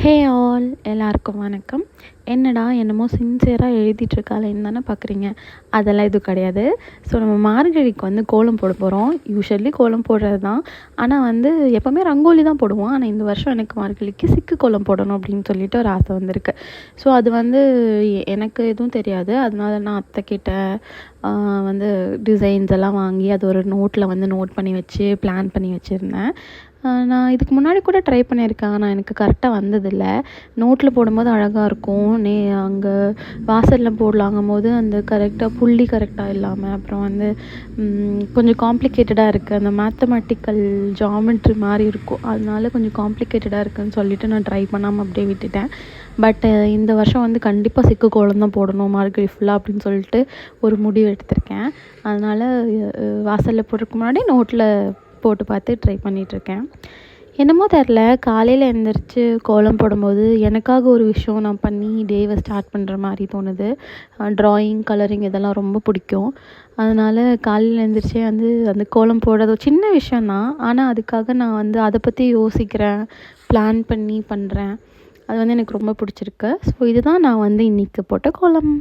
Hey all எல்லாருக்கும் வணக்கம். என்னடா என்னமோ சின்சியராக எழுதிட்டுருக்காளேன்னு தானே பார்க்குறீங்க. அதெல்லாம் எதுவும் கிடையாது. ஸோ நம்ம மார்கழிக்கு வந்து கோலம் போட போகிறோம். யூஷுவலி கோலம் போடுறது தான். ஆனால் வந்து எப்போவுமே ரங்கோலி தான் போடுவோம். ஆனால் இந்த வருஷம் எனக்கு மார்கழிக்கு சிக்கு கோலம் போடணும் அப்படின்னு சொல்லிட்டு ஒரு ஆசை வந்திருக்கு. ஸோ அது வந்து எனக்கு எதுவும் தெரியாது. அதனால நான் அத்தைக்கிட்ட வந்து டிசைன்ஸ் எல்லாம் வாங்கி அது ஒரு நோட்டில் வந்து நோட் பண்ணி வச்சு பிளான் பண்ணி வச்சுருந்தேன். நான் இதுக்கு முன்னாடி கூட ட்ரை பண்ணியிருக்கேன். ஆனால் எனக்கு கரெக்டாக வந்ததில்ல. நோட்டில் போடும்போது அழகாக இருக்கும். அங்கே வாசலில் போடலாங்கும்போது அந்த கரெக்டாக புள்ளி கரெக்டாக இல்லாமல் அப்புறம் வந்து கொஞ்சம் காம்ப்ளிகேட்டடாக இருக்குது. அந்த மேத்தமெட்டிக்கல் ஜாமெட்ரி மாதிரி இருக்கும். அதனால கொஞ்சம் காம்ப்ளிகேட்டடாக இருக்குதுன்னு சொல்லிட்டு நான் ட்ரை பண்ணாமல் அப்படியே விட்டுட்டேன். பட் இந்த வருஷம் வந்து கண்டிப்பாக சிக்கு கோலம் தான் போடணும் மார்கழி ஃபுல்லாக அப்படின்னு சொல்லிட்டு ஒரு முடிவு எடுத்திருக்கேன். அதனால் வாசலில் போடுறதுக்கு முன்னாடி நோட்டில் போட்டு பார்த்து ட்ரை பண்ணிகிட்ருக்கேன். என்னமோ தெரில, காலையில் எழுந்திரிச்சு கோலம் போடும்போது எனக்காக ஒரு விஷயம் நான் பண்ணி டேவை ஸ்டார்ட் பண்ணுற மாதிரி தோணுது. ட்ராயிங், கலரிங் இதெல்லாம் ரொம்ப பிடிக்கும். அதனால் காலையில் எழுந்திரிச்சே வந்து அந்த கோலம் போடுறது ஒரு சின்ன விஷயந்தான். ஆனால் அதுக்காக நான் வந்து அதை பற்றி யோசிக்கிறேன், பிளான் பண்ணி பண்ணுறேன். அது வந்து எனக்கு ரொம்ப பிடிச்சிருக்கு. ஸோ இதுதான் நான் வந்து இன்றைக்கி போட்ட கோலம்.